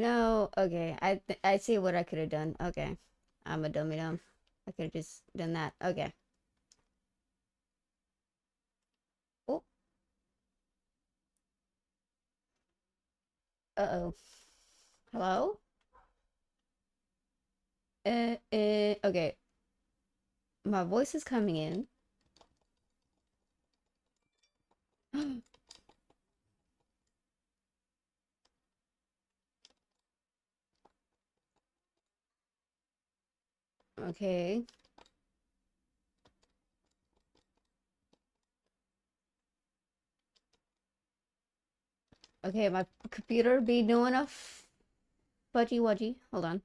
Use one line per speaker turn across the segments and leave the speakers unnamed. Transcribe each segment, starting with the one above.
Okay, I see what I could have done. Okay. I'm a dummy dumb. I could have just done that. Okay. Oh, uh-oh. Hello? Okay. My voice is coming in. Okay. Okay, my computer be doing a fudgy wudgy. Hold on.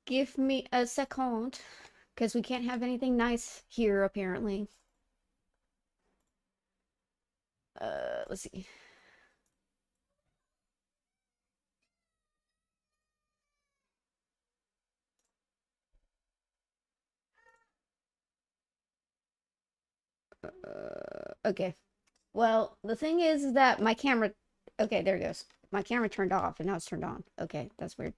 Give me a second, because we can't have anything nice here, apparently. Let's see. Okay. Well, the thing is that my camera... Okay, there it goes. My camera turned off, and now it's turned on. Okay, that's weird.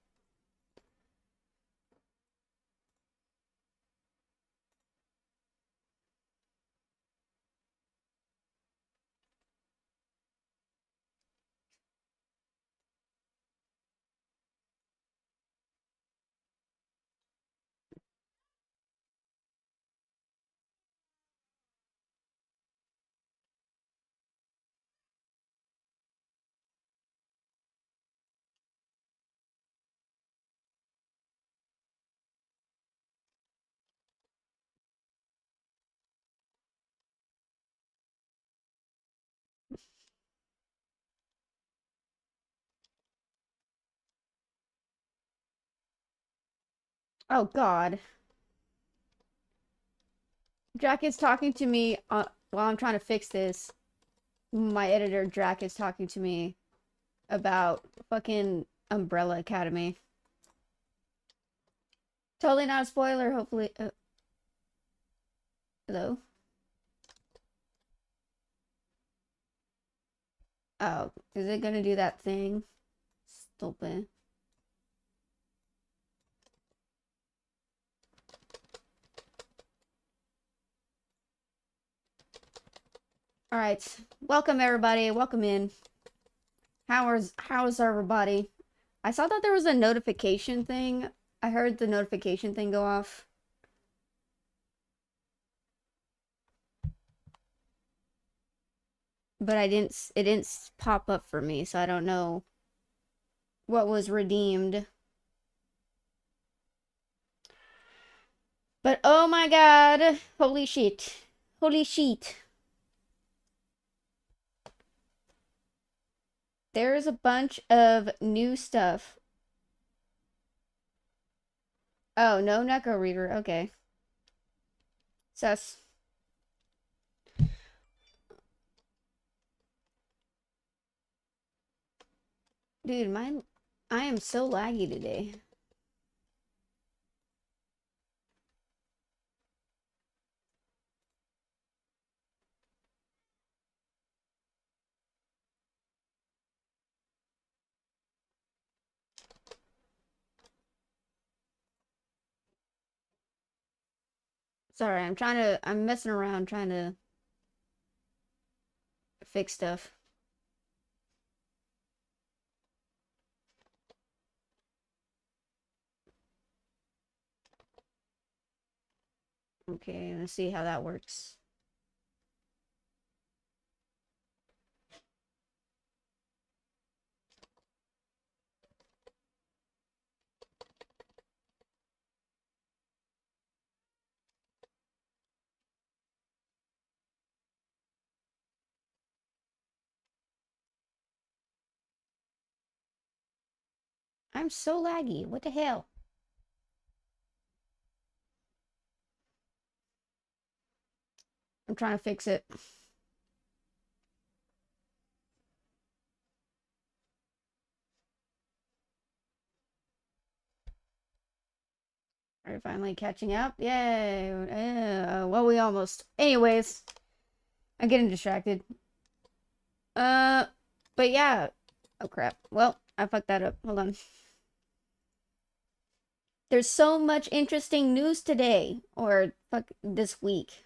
Oh, God. Jack is talking to me while I'm trying to fix this. My editor, Jack, is talking to me about fucking Umbrella Academy. Totally not a spoiler, hopefully. Hello? Oh, is it gonna do that thing? Stupid. Alright. Welcome, everybody. Welcome in. How's everybody? I saw that there was a notification thing. I heard the notification thing go off. But it didn't pop up for me, so I don't know what was redeemed. But oh my god, holy shit. Holy shit. There's a bunch of new stuff. Oh, no Neko Reader, okay. Sus. Dude, I am so laggy today. Sorry, I'm messing around trying to fix stuff. Okay, let's see how that works. I'm so laggy. What the hell? I'm trying to fix it. Are we finally catching up? Yay! Well, we almost. Anyways, I'm getting distracted. But yeah. Oh crap. Well, I fucked that up. Hold on. There's so much interesting news today, or fuck this week.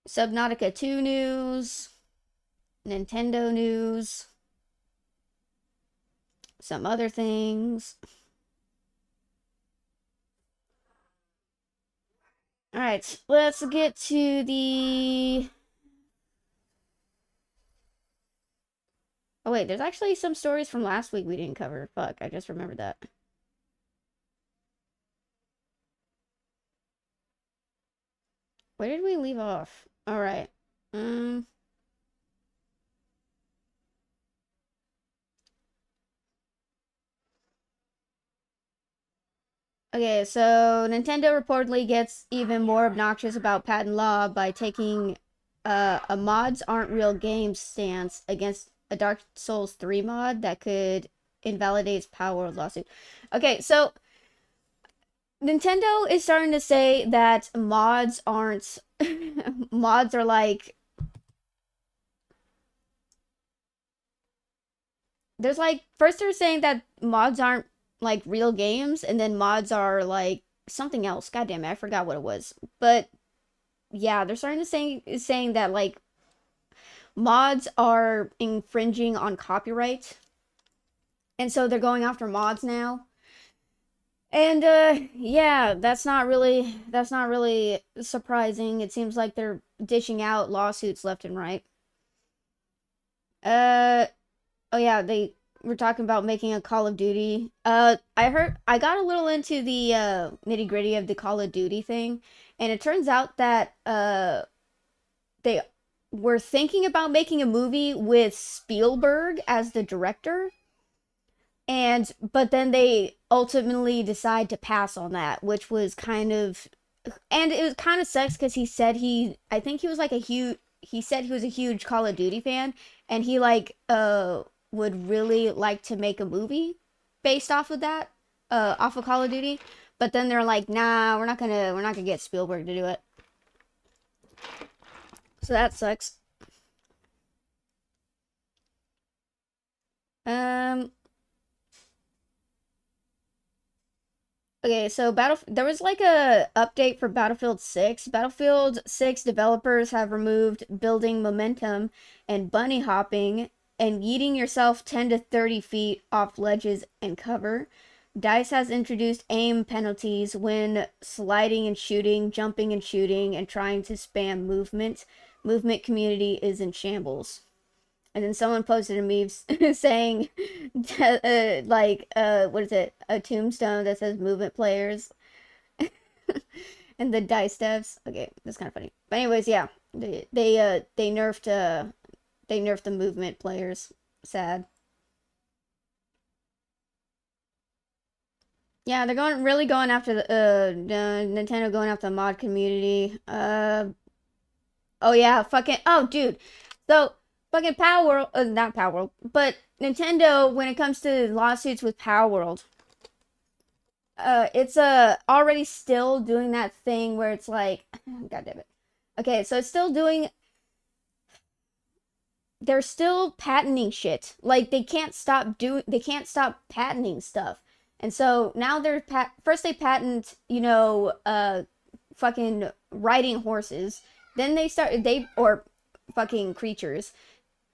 Subnautica 2 news, Nintendo news, some other things. Alright, let's get to the... Oh wait, there's actually some stories from last week we didn't cover. Fuck, I just remembered that. Where did we leave off? Alright. Okay, so Nintendo reportedly gets even more obnoxious about patent law by taking a mods aren't real games stance against a Dark Souls 3 mod that could invalidate its power lawsuit. Okay, so Nintendo is starting to say that mods aren't mods are like there's like first they're saying that mods aren't like real games, and then mods are like something else. God damn it, I forgot what it was. But yeah, they're starting to saying that like mods are infringing on copyright. And so they're going after mods now. And yeah, that's not really surprising. It seems like they're dishing out lawsuits left and right. Uh oh yeah, they were talking about making a Call of Duty. I got a little into the nitty-gritty of the Call of Duty thing, and it turns out that they were thinking about making a movie with Spielberg as the director, but then they ultimately decide to pass on that, which was kind of, and it was kind of sucks because I think he was like he said he was a huge Call of Duty fan, and he like would really like to make a movie based off of that, off of Call of Duty, but then they're like, nah, we're not gonna get Spielberg to do it. So that sucks. Um. Okay, so there was like a update for Battlefield 6. Battlefield 6 developers have removed building momentum and bunny hopping and yeeting yourself 10 to 30 feet off ledges and cover. DICE has introduced aim penalties when sliding and shooting, jumping and shooting, and trying to spam movement. Movement community is in shambles. And then someone posted a meme saying, what is it? A tombstone that says movement players. And the dice devs. Okay, that's kind of funny. But anyways, yeah, they nerfed the movement players. Sad. Yeah, they're really going after the Nintendo going after the mod community. Oh yeah, oh dude. So fucking Power World, not Power World, but Nintendo, when it comes to lawsuits with Power World, it's already still doing that thing where it's like, God damn it. Okay, so it's still doing. They're still patenting shit. Like they can't stop patenting stuff. And so now first they patent, fucking riding horses. Then or fucking creatures.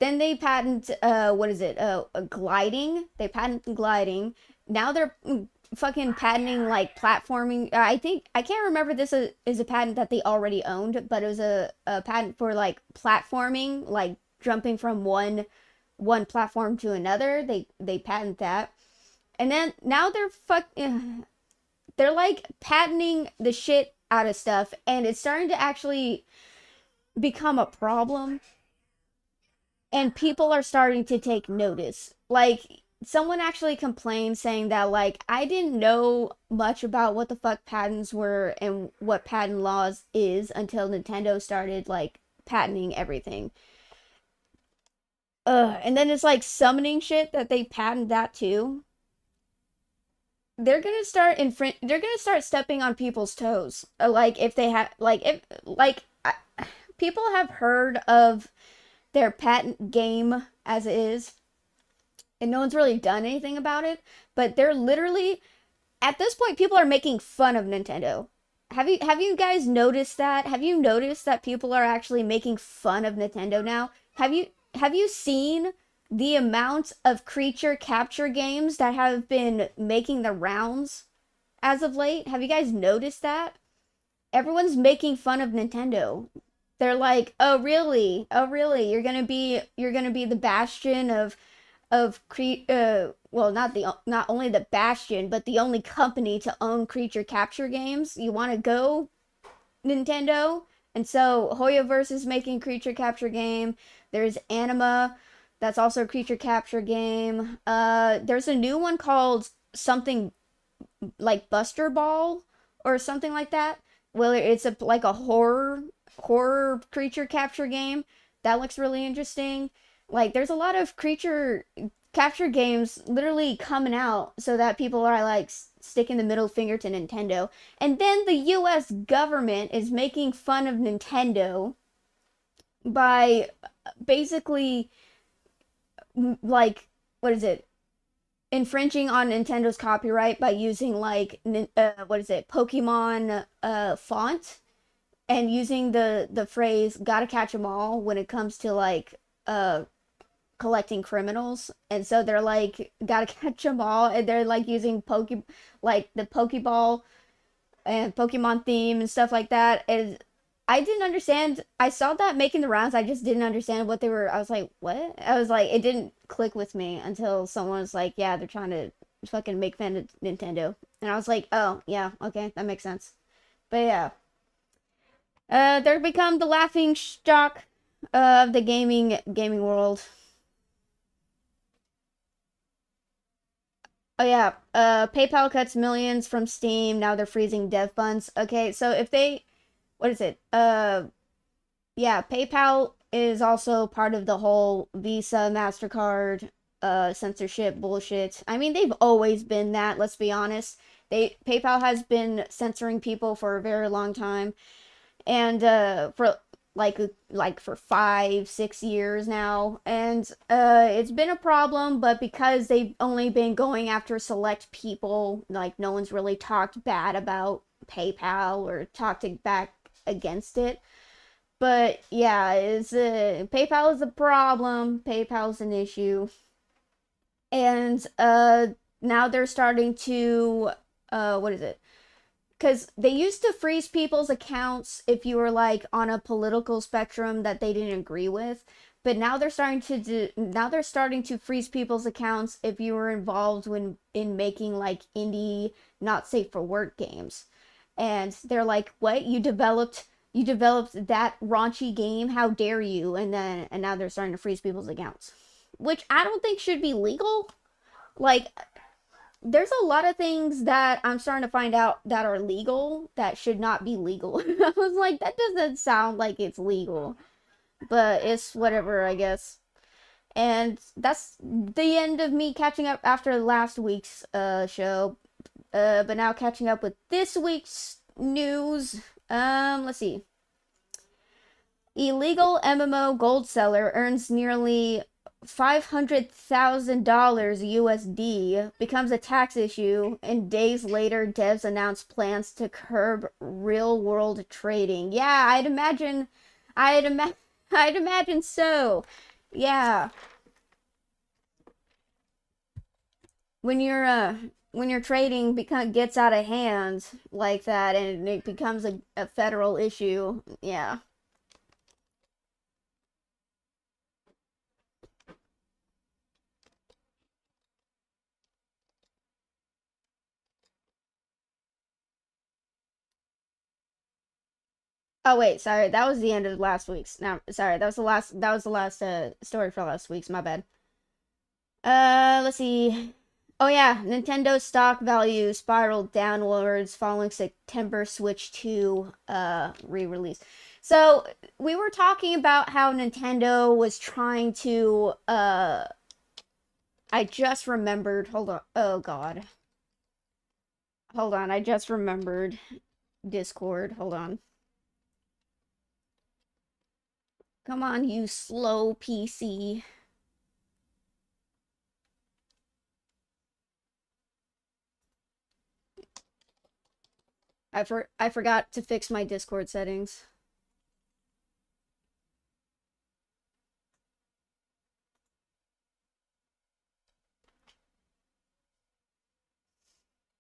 Then they patent, what is it? Gliding. They patent gliding. Now they're fucking patenting like platforming. I can't remember this is a patent that they already owned, but it was a patent for like platforming, like jumping from one platform to another. They patent that. And then now they're like patenting the shit out of stuff, and it's starting to actually become a problem, and people are starting to take notice. Like someone actually complained saying that like I didn't know much about what the fuck patents were and what patent laws is until Nintendo started like patenting everything. And then it's like summoning shit that they patent that too. they're gonna start stepping on people's toes. Like if they have like if like I, people have heard of their patent game as is, and no one's really done anything about it. But they're literally at this point, people are making fun of Nintendo. Have you guys noticed that? Have you noticed that people are actually making fun of Nintendo now? Have you seen the amount of creature capture games that have been making the rounds as of late? Have you guys noticed that? Everyone's making fun of Nintendo. They're like, "Oh, really? Oh, really? You're gonna be the bastion well, not only the bastion, but the only company to own creature capture games. You want to go, Nintendo?" And so Hoyoverse is making creature capture game. There's Anima, that's also a creature capture game. There's a new one called something like Buster Ball or something like that. Well, it's like a horror creature capture game that looks really interesting. Like there's a lot of creature capture games literally coming out so that people are like sticking the middle finger to Nintendo. And then the US government is making fun of Nintendo by basically like what is it? Infringing on Nintendo's copyright by using like what is it? Pokemon font, and using the phrase "gotta catch 'em all" when it comes to like uh collecting criminals. And so they're like gotta catch 'em all, and they're like using like the Pokeball and Pokemon theme and stuff like that. And I didn't understand. I saw that making the rounds. I just didn't understand what they were. I was like, what? I was like, it didn't click with me until someone was like, yeah, they're trying to fucking make fun of Nintendo. And I was like, oh yeah, okay, that makes sense. But yeah, they're become the laughing stock of the gaming world. Oh yeah, PayPal cuts millions from Steam. Now they're freezing dev funds. Okay, so if they, what is it? Yeah, PayPal is also part of the whole Visa, MasterCard, censorship bullshit. I mean, they've always been that, let's be honest. PayPal has been censoring people for a very long time. And for for 5 6 years now. And it's been a problem, but because they've only been going after select people, like no one's really talked bad about PayPal or talked back against it. But yeah, it's PayPal is a problem. PayPal's an issue. And now they're starting to what is it? Because they used to freeze people's accounts if you were like on a political spectrum that they didn't agree with. But now they're starting to freeze people's accounts if you were involved in making like indie not safe for work games. And they're like, "What? You developed that raunchy game? How dare you?" And now they're starting to freeze people's accounts, which I don't think should be legal. Like there's a lot of things that I'm starting to find out that are legal that should not be legal. I was like, that doesn't sound like it's legal, but it's whatever, I guess. And that's the end of me catching up after last week's show. But now catching up with this week's news. Let's see. Illegal MMO gold seller earns nearly $500,000 USD, becomes a tax issue, and days later, devs announce plans to curb real-world trading. Yeah, I'd imagine, I'd imagine so. Yeah, when your trading gets out of hand like that, and it becomes a federal issue. Yeah. Oh wait, sorry. That was the end of last week's. No, sorry. That was the last story for last week's. My bad. Let's see. Oh yeah, Nintendo stock value spiraled downwards following September Switch 2 re-release. So, we were talking about how Nintendo was trying to I just remembered. Hold on. Oh god. Hold on, I just remembered Discord. Hold on. Come on, you slow PC. I forgot to fix my Discord settings.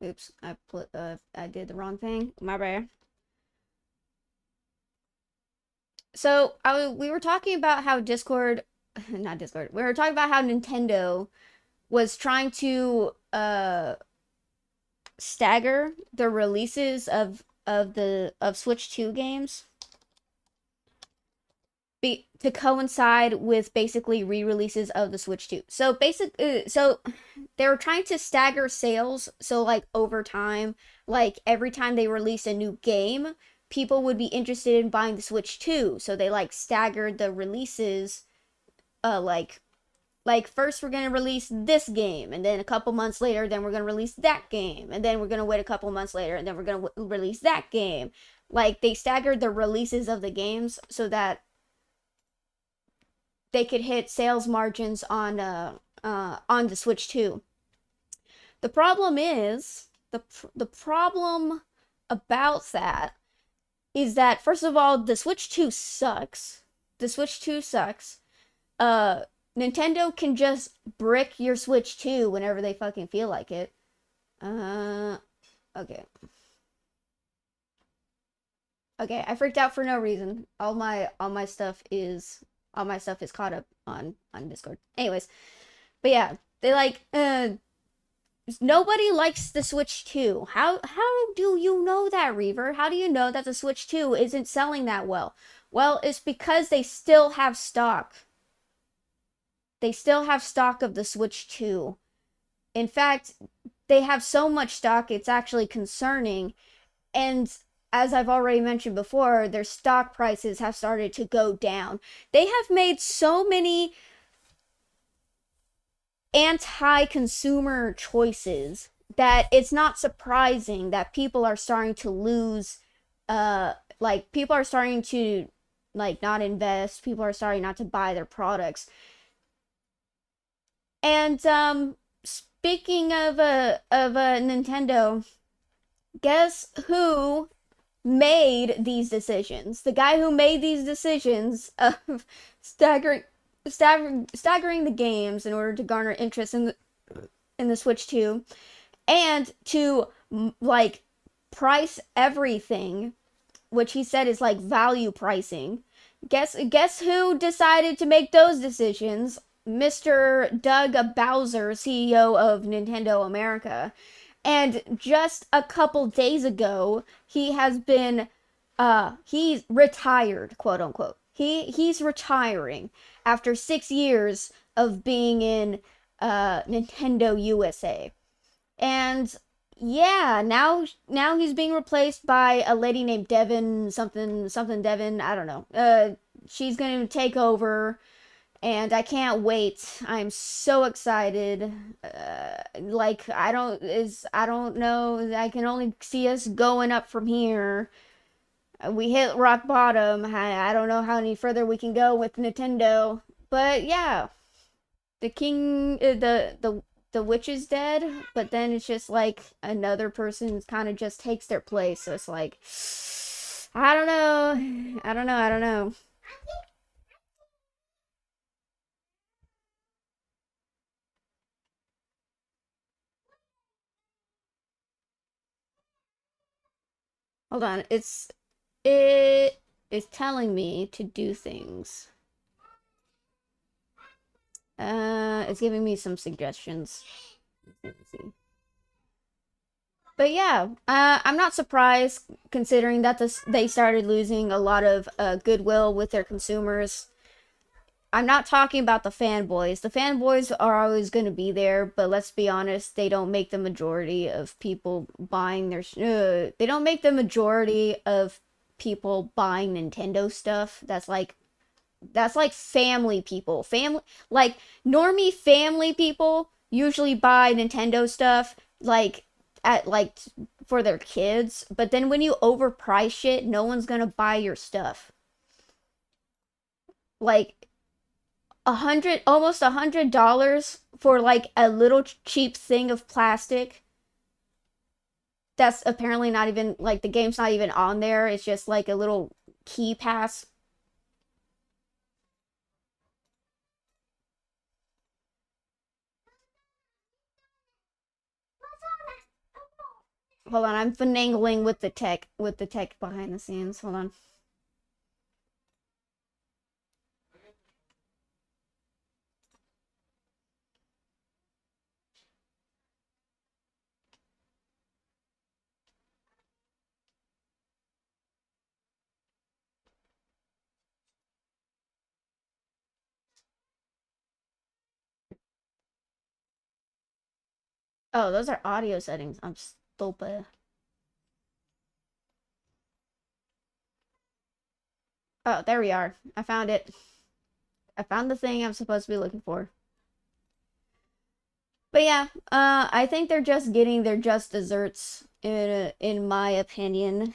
Oops, I did the wrong thing. My bad. So we were talking about how Discord, not Discord. We were talking about how Nintendo was trying to stagger the releases of Switch 2 games to coincide with basically re-releases of the Switch 2. So so they were trying to stagger sales, so like over time, like every time they release a new game, people would be interested in buying the Switch 2. So they like staggered the releases, like first we're gonna release this game, and then a couple months later, then we're gonna release that game, and then we're gonna wait a couple months later, and then we're gonna release that game. Like they staggered the releases of the games so that they could hit sales margins on the Switch 2. The problem is the problem about that is that first of all, the Switch 2 sucks. The Switch 2 sucks. Nintendo can just brick your Switch 2 whenever they fucking feel like it. Okay. Okay, I freaked out for no reason. All my stuff is caught up on Discord. Anyways, but yeah, they like nobody likes the Switch 2. How do you know that, Reaver? How do you know that the Switch 2 isn't selling that well? Well, it's because they still have stock. They still have stock of the Switch 2. In fact, they have so much stock, it's actually concerning. And as I've already mentioned before, their stock prices have started to go down. They have made so many anti-consumer choices that it's not surprising that people are starting to lose, like people are starting to like not invest, people are starting not to buy their products. And speaking of a Nintendo, guess who made these decisions? The guy who made these decisions of staggering the games in order to garner interest in the Switch 2 and to like price everything, which he said is like value pricing. Guess who decided to make those decisions? Mr. Doug Bowser, CEO of Nintendo America. And just a couple days ago, he has been he's retired, quote unquote. He's retiring after 6 years of being in Nintendo USA. And yeah, now he's being replaced by a lady named Devin something Devin, I don't know. She's going to take over and I can't wait. I'm so excited. Like I don't know. I can only see us going up from here. We hit rock bottom. I don't know how any further we can go with Nintendo. But yeah, the king, the witch is dead. But then it's just like another person kind of just takes their place. So it's like, I don't know. I don't know. I don't know. Hold on. It is telling me to do things. It's giving me some suggestions. Let me see. But yeah, I'm not surprised considering that they started losing a lot of goodwill with their consumers. I'm not talking about the fanboys. The fanboys are always going to be there, but let's be honest, they don't make the majority of people buying their. They don't make the majority of people buying Nintendo stuff. That's like family people. Family like normie family people usually buy Nintendo stuff like at like for their kids, but then when you overprice shit, no one's gonna buy your stuff. Like almost $100 for like a little cheap thing of plastic. That's apparently not even like the game's not even on there. It's just like a little key pass. Hold on, I'm finagling with the tech behind the scenes. Hold on. Oh, those are audio settings. I'm stupid. Oh, there we are. I found it. I found the thing I'm supposed to be looking for. But yeah, I think they're just getting their just desserts in my opinion.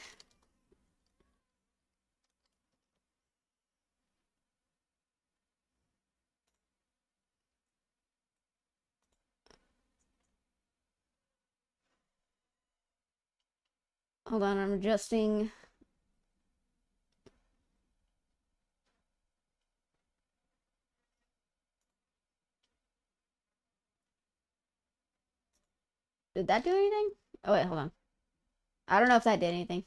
Hold on, I'm adjusting. Did that do anything? Oh wait, hold on. I don't know if that did anything.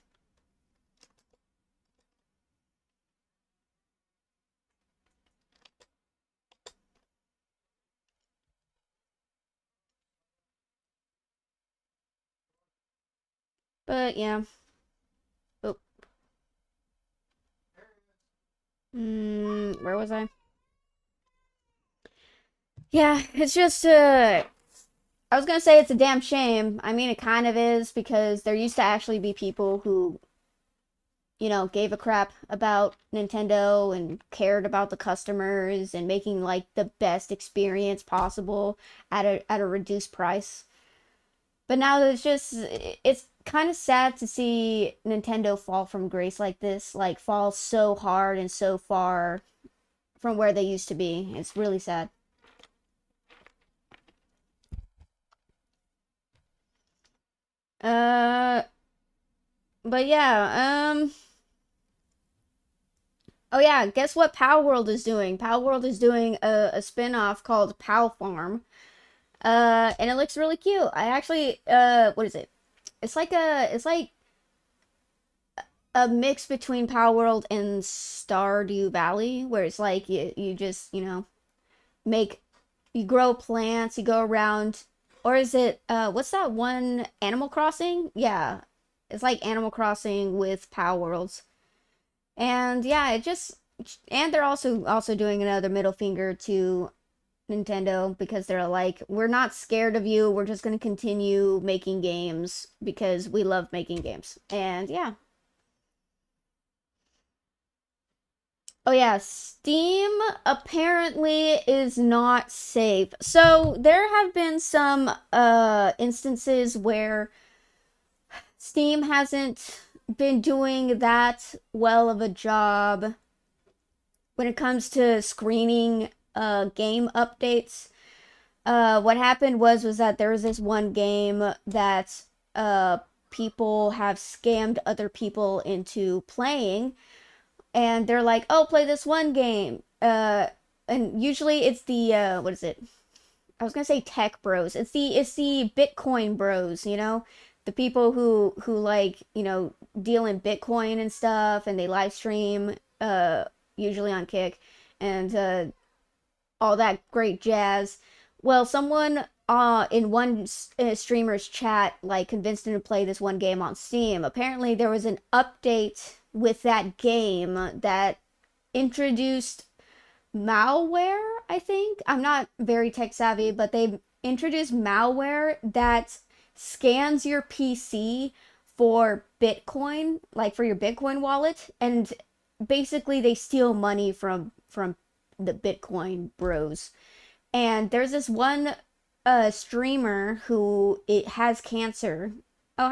But yeah. Oh. Where was I? Yeah, it's just I was gonna say it's a damn shame. I mean, it kind of is because there used to actually be people who, you know, gave a crap about Nintendo and cared about the customers and making like the best experience possible at a reduced price. But now it's kind of sad to see Nintendo fall from grace like this, like fall so hard and so far from where they used to be. It's really sad. Uh, but yeah, oh yeah, guess what Pow World is doing? Pow World is doing a spin-off called Pow Farm. And it looks really cute. I actually, what is it? It's like a mix between Pow World and Stardew Valley, where it's like you just, you know, make, you grow plants, you go around, or is it, what's that one, Animal Crossing? Yeah, it's like Animal Crossing with Pow Worlds. And yeah, it just, and they're also doing another middle finger to Nintendo because they're like, we're not scared of you. We're just going to continue making games because we love making games. And yeah. Oh yeah, Steam apparently is not safe. So there have been some instances where Steam hasn't been doing that well of a job when it comes to screening game updates. What happened was that there was this one game that people have scammed other people into playing, and they're like, "Oh, play this one game." And usually it's the what is it? I was gonna say tech bros. It's the Bitcoin bros, you know, the people who like, you know, deal in Bitcoin and stuff, and they live stream usually on Kick, and all that great jazz. Well, someone in one streamer's chat like convinced him to play this one game on Steam. Apparently, there was an update with that game that introduced malware, I think. I'm not very tech savvy, but they introduced malware that scans your PC for Bitcoin, like for your Bitcoin wallet, and basically they steal money from the Bitcoin bros. And there's this one a streamer who it has cancer